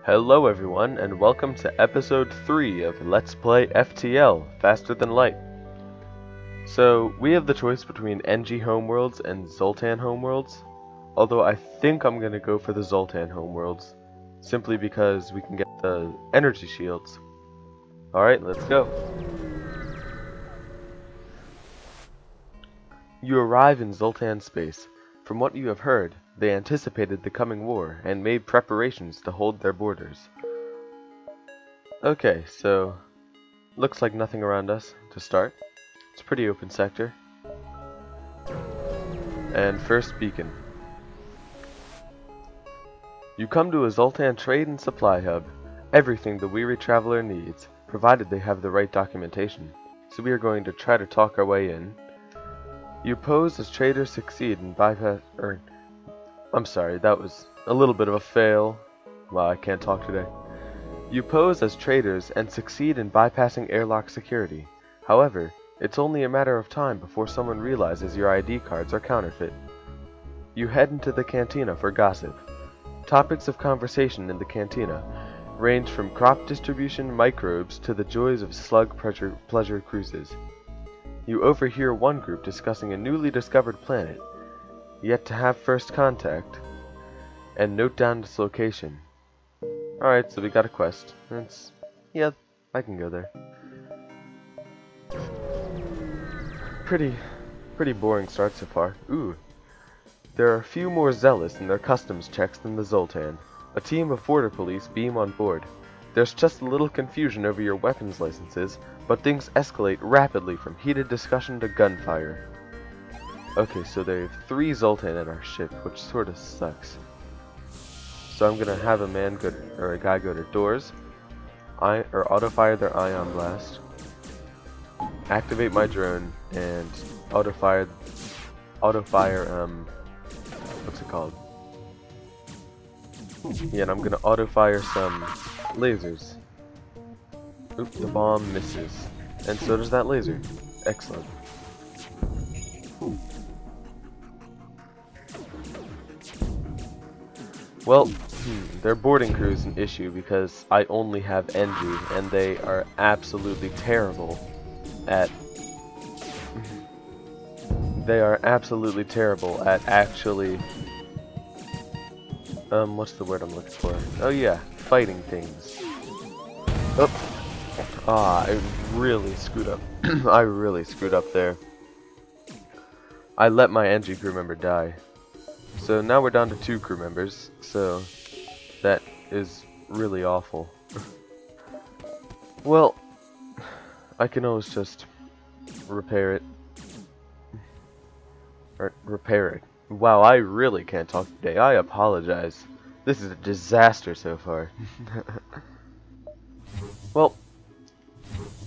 Hello everyone, and welcome to episode 3 of Let's Play FTL, Faster Than Light. So, we have the choice between NG Homeworlds and Zoltan Homeworlds, although I think I'm gonna go for the Zoltan Homeworlds, simply because we can get the energy shields. Alright, let's go. You arrive in Zoltan space. From what you have heard, they anticipated the coming war and made preparations to hold their borders. Okay, so looks like nothing around us to start. It's a pretty open sector. And first beacon. You come to a Zoltan trade and supply hub. Everything the weary traveler needs, provided they have the right documentation. So we are going to try to talk our way in. You pose as traders succeed in I'm sorry, that was a little bit of a fail. Wow, I can't talk today. You pose as traders and succeed in bypassing airlock security. However, it's only a matter of time before someone realizes your ID cards are counterfeit. You head into the cantina for gossip. Topics of conversation in the cantina range from crop distribution microbes to the joys of slug pleasure cruises. You overhear one group discussing a newly discovered planet, yet to have first contact, and note down its location. Alright, so we got a quest. Yeah, I can go there. Pretty boring start so far. Ooh. There are a few more zealous in their customs checks than the Zoltan. A team of border police beam on board. There's just a little confusion over your weapons licenses, but things escalate rapidly from heated discussion to gunfire. Okay, so there are 3 Zoltan in our ship, which sorta sucks. So I'm gonna have a guy go to doors, auto fire their ion blast, activate my drone, and auto fire what's it called? Yeah, and I'm gonna auto fire some lasers. Oop, the bomb misses. And so does that laser. Excellent. Well, their boarding crew is an issue because I only have NG, and they are absolutely terrible at actually what's the word I'm looking for? Oh yeah, fighting things. Oh. Ah, I really screwed up. I really screwed up there. I let my NG crew member die. So now we're down to 2 crew members, so that is really awful. Well, I can always just repair it. Or repair it. Wow, I really can't talk today. I apologize. This is a disaster so far. Well,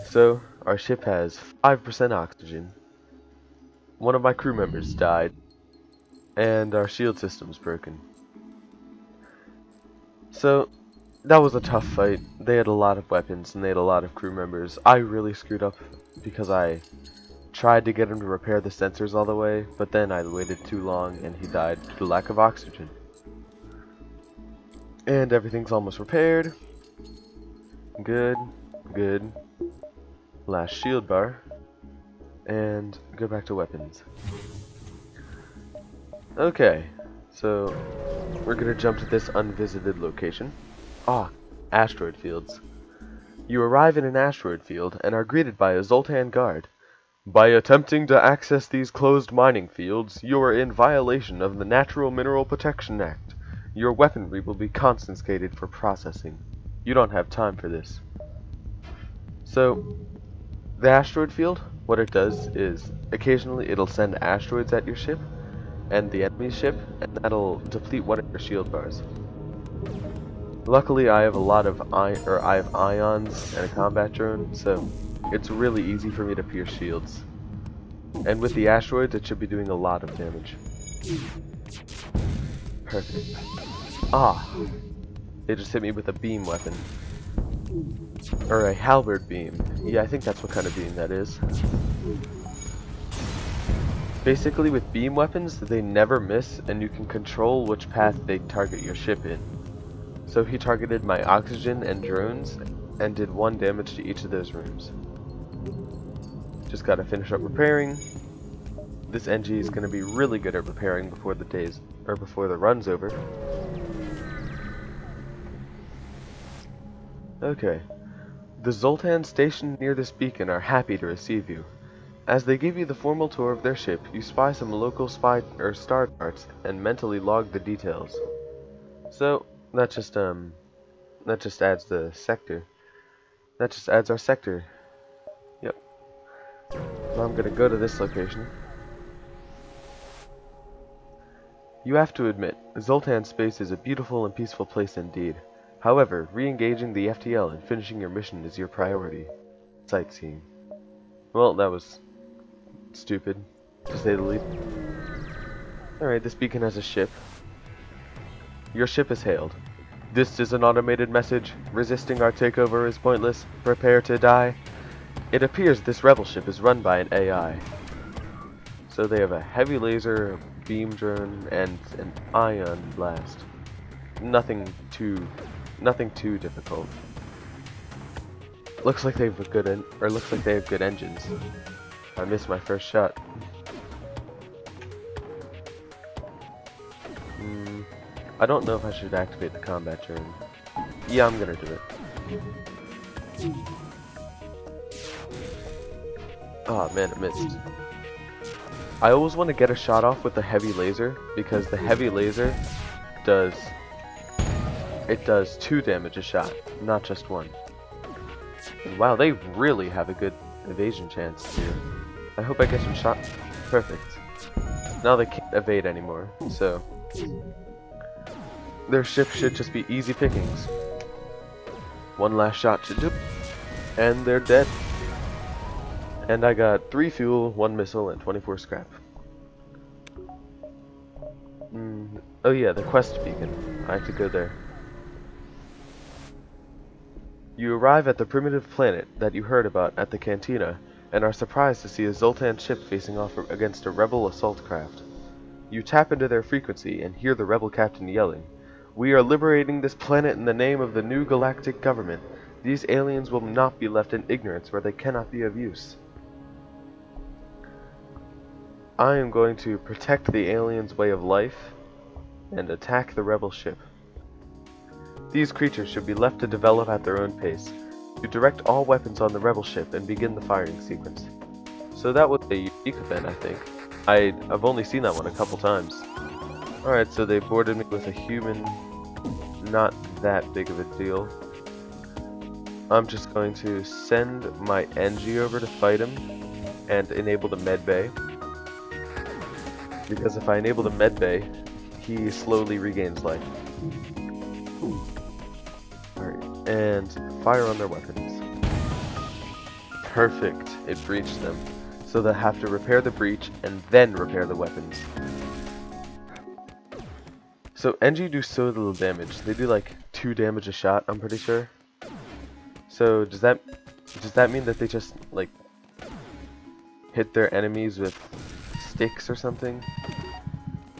so our ship has 5% oxygen. One of my crew members died. And our shield system's broken. So, that was a tough fight. They had a lot of weapons and they had a lot of crew members. I really screwed up because I tried to get him to repair the sensors all the way, but then I waited too long and he died due to lack of oxygen. And everything's almost repaired. Good, good. Last shield bar. And go back to weapons. Okay, so we're gonna jump to this unvisited location. Ah, asteroid fields. You arrive in an asteroid field and are greeted by a Zoltan guard. By attempting to access these closed mining fields, you are in violation of the Natural Mineral Protection Act. Your weaponry will be confiscated for processing. You don't have time for this. So, the asteroid field, what it does is, occasionally it'll send asteroids at your ship, and the enemy ship, and that'll deplete one of your shield bars. Luckily, I have ions and a combat drone, so it's really easy for me to pierce shields. And with the asteroids, it should be doing a lot of damage. Perfect. Ah! They just hit me with a beam weapon. Or a halberd beam. Yeah, I think that's what kind of beam that is. Basically, with beam weapons, they never miss, and you can control which path they target your ship in. So he targeted my oxygen and drones and did 1 damage to each of those rooms. Just gotta finish up repairing. This NG is gonna be really good at repairing before the run's over. Okay. The Zoltan stationed near this beacon are happy to receive you. As they give you the formal tour of their ship, you spy some local star charts and mentally log the details. So that just adds the sector. That just adds our sector. Yep. Now I'm gonna go to this location. You have to admit, Zoltan space is a beautiful and peaceful place indeed. However, re-engaging the FTL and finishing your mission is your priority. Sightseeing. Well, that was stupid, to say the least. Alright, this beacon has a ship. Your ship is hailed. This is an automated message. Resisting our takeover is pointless. Prepare to die. It appears this rebel ship is run by an AI. So they have a heavy laser, a beam drone, and an ion blast. Nothing too difficult. Looks like they have good engines. I missed my first shot. I don't know if I should activate the combat drone. Yeah, I'm gonna do it. Oh man, it missed. I always want to get a shot off with the heavy laser because the heavy laser does 2 damage a shot, not just 1. And wow, they really have a good evasion chance here. I hope I get some shot. Perfect. Now they can't evade anymore, so their ship should just be easy pickings. 1 last shot should do, and they're dead. And I got 3 fuel, 1 missile, and 24 scrap. Oh yeah, the quest beacon. I have to go there. You arrive at the primitive planet that you heard about at the cantina, and are surprised to see a Zoltan ship facing off against a rebel assault craft. You tap into their frequency and hear the rebel captain yelling, "We are liberating this planet in the name of the new galactic government. These aliens will not be left in ignorance where they cannot be of use. I am going to protect the aliens' way of life and attack the rebel ship. These creatures should be left to develop at their own pace. You direct all weapons on the rebel ship and begin the firing sequence." So that was a unique event, I think. I've only seen that one a couple times. Alright, so they boarded me with a human. Not that big of a deal. I'm just going to send my NG over to fight him and enable the med bay. Because if I enable the med bay, he slowly regains life. Alright, and fire on their weapons. Perfect, it breached them. So they'll have to repair the breach and then repair the weapons. So NG do so little damage. They do like 2 damage a shot, I'm pretty sure. So does that mean that they just like hit their enemies with sticks or something?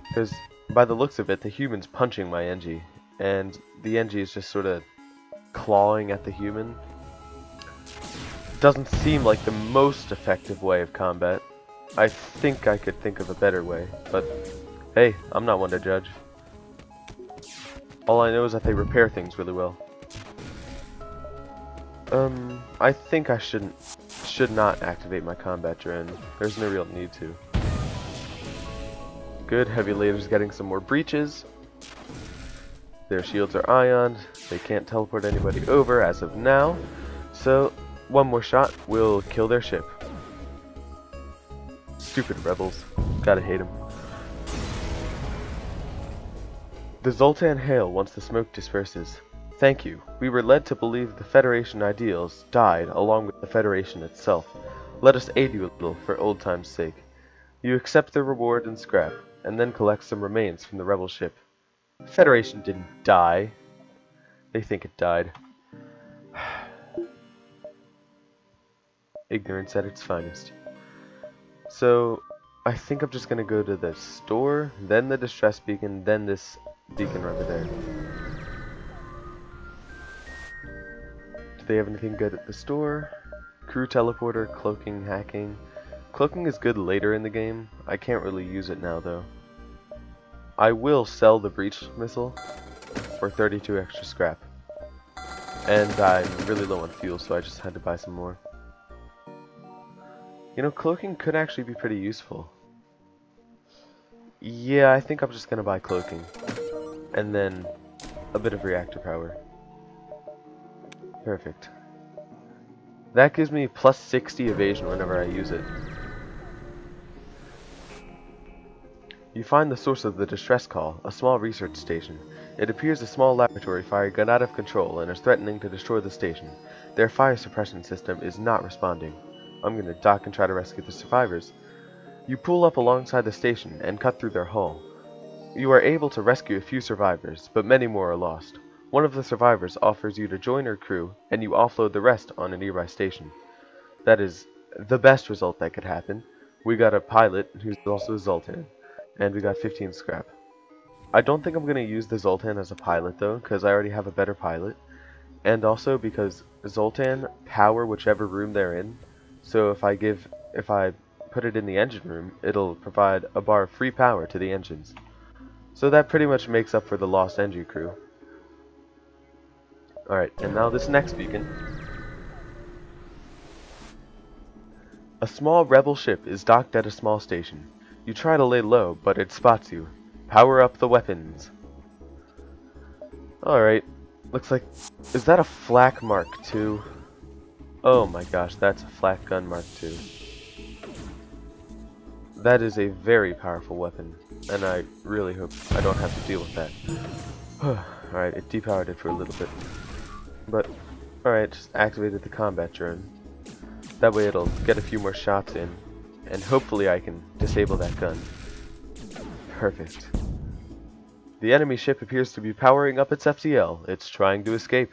Because by the looks of it, the human's punching my NG, and the NG is just sort of clawing at the human. Doesn't seem like the most effective way of combat. I think I could think of a better way, but hey, I'm not one to judge. All I know is that they repair things really well. I think I should not activate my combat drone. There's no real need to. Good, heavy laser's getting some more breaches. Their shields are ioned. They can't teleport anybody over as of now. So, 1 more shot will kill their ship. Stupid rebels. Gotta hate them. The Zoltan hail once the smoke disperses. Thank you. We were led to believe the Federation ideals died along with the Federation itself. Let us aid you a little for old time's sake. You accept the reward and scrap, and then collect some remains from the rebel ship. The Federation didn't die. They think it died. Ignorance at its finest. So, I think I'm just gonna go to the store, then the distress beacon, then this beacon right there. Do they have anything good at the store? Crew teleporter, cloaking, hacking. Cloaking is good later in the game. I can't really use it now though. I will sell the breach missile for 32 extra scrap. And I'm really low on fuel, so I just had to buy some more. You know, cloaking could actually be pretty useful. Yeah, I think I'm just gonna buy cloaking. And then a bit of reactor power. Perfect. That gives me plus 60 evasion whenever I use it. You find the source of the distress call, a small research station. It appears a small laboratory fire got out of control and is threatening to destroy the station. Their fire suppression system is not responding. I'm gonna dock and try to rescue the survivors. You pull up alongside the station and cut through their hull. You are able to rescue a few survivors, but many more are lost. One of the survivors offers you to join her crew, and you offload the rest on a nearby station. That is the best result that could happen. We got a pilot, who's also a Zoltan, and we got 15 scrap. I don't think I'm going to use the Zoltan as a pilot though, because I already have a better pilot. And also because Zoltan power whichever room they're in. So if I put it in the engine room, it'll provide a bar of free power to the engines. So that pretty much makes up for the lost engine crew. Alright, and now this next beacon. A small rebel ship is docked at a small station. You try to lay low, but it spots you. Power up the weapons. Alright. Looks like... Is that a flak Mark II? Oh my gosh, that's a flak gun Mark II. That is a very powerful weapon. And I really hope I don't have to deal with that. Alright, it depowered it for a little bit. But, alright, just activated the combat drone. That way it'll get a few more shots in. And hopefully I can disable that gun. Perfect. The enemy ship appears to be powering up its FTL. It's trying to escape.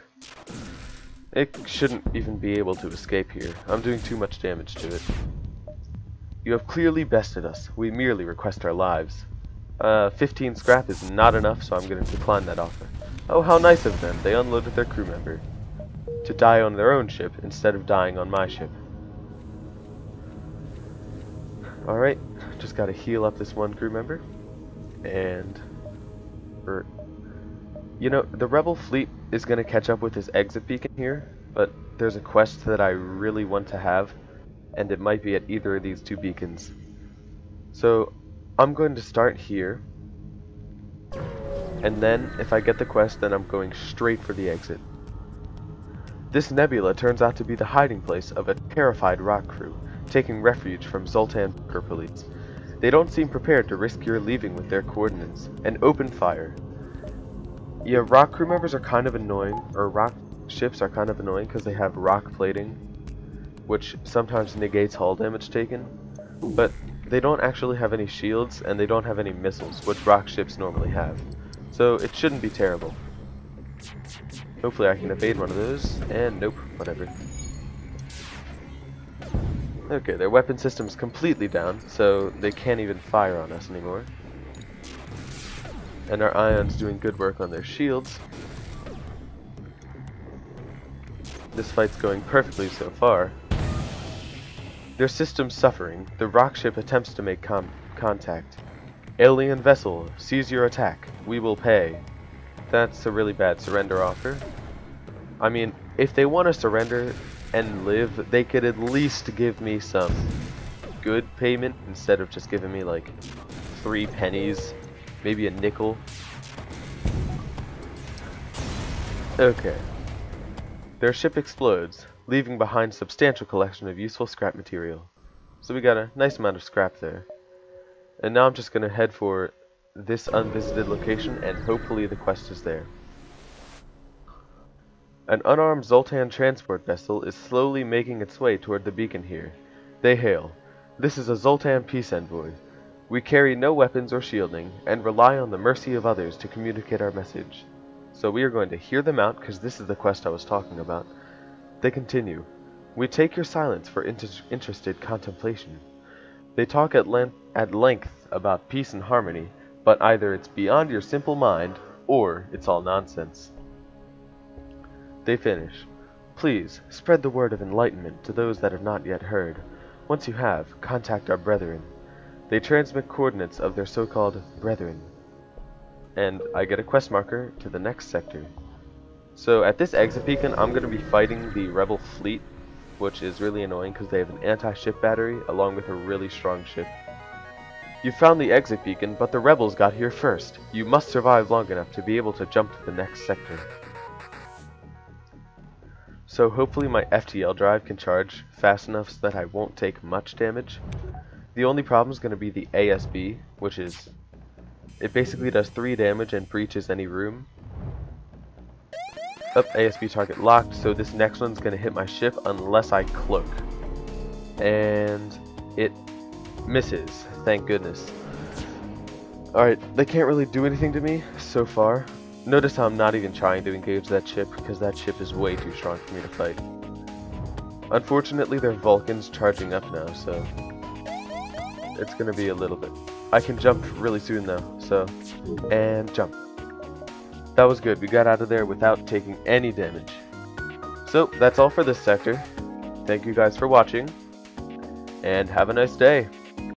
It shouldn't even be able to escape here. I'm doing too much damage to it. You have clearly bested us. We merely request our lives. 15 scrap is not enough, so I'm going to decline that offer. Oh, how nice of them. They unloaded their crew member to die on their own ship instead of dying on my ship. Alright, just gotta heal up this one crew member. And... you know, the rebel fleet is gonna catch up with this exit beacon here, but there's a quest that I really want to have, and it might be at either of these two beacons. So, I'm going to start here, and then, if I get the quest, then I'm going straight for the exit. This nebula turns out to be the hiding place of a terrified rock crew, taking refuge from Zoltan bunker police. They don't seem prepared to risk your leaving with their coordinates, and open fire. Yeah, rock crew members are kind of annoying, or rock ships are kind of annoying because they have rock plating, which sometimes negates hull damage taken, but they don't actually have any shields, and they don't have any missiles, which rock ships normally have. So it shouldn't be terrible. Hopefully I can evade one of those, and nope, whatever. Okay, their weapon system's completely down, so they can't even fire on us anymore. And our Ion's doing good work on their shields. This fight's going perfectly so far. Their system's suffering. The rock ship attempts to make contact. Alien vessel, seize your attack. We will pay. That's a really bad surrender offer. I mean, if they want to surrender and live, they could at least give me some good payment instead of just giving me like 3 pennies, maybe a nickel. Okay. Their ship explodes, leaving behind a substantial collection of useful scrap material. So we got a nice amount of scrap there. And now I'm just going to head for this unvisited location, and hopefully the quest is there. An unarmed Zoltan transport vessel is slowly making its way toward the beacon here. They hail. This is a Zoltan peace envoy. We carry no weapons or shielding, and rely on the mercy of others to communicate our message. So we are going to hear them out, because this is the quest I was talking about. They continue. We take your silence for interested contemplation. They talk at length about peace and harmony, but either it's beyond your simple mind, or it's all nonsense. They finish. Please, spread the word of enlightenment to those that have not yet heard. Once you have, contact our brethren. They transmit coordinates of their so-called brethren. And I get a quest marker to the next sector. So at this exit beacon, I'm going to be fighting the rebel fleet, which is really annoying because they have an anti-ship battery along with a really strong ship. You found the exit beacon, but the rebels got here first. You must survive long enough to be able to jump to the next sector. So hopefully my FTL drive can charge fast enough so that I won't take much damage. The only problem is going to be the ASB, which is... it basically does 3 damage and breaches any room. ASB target locked, so this next one's going to hit my ship unless I cloak. And it misses, thank goodness. Alright, they can't really do anything to me so far. Notice how I'm not even trying to engage that ship because that ship is way too strong for me to fight. Unfortunately, their Vulcan's charging up now, so it's going to be a little bit. I can jump really soon though, so, and jump. That was good, we got out of there without taking any damage. So, that's all for this sector. Thank you guys for watching, and have a nice day.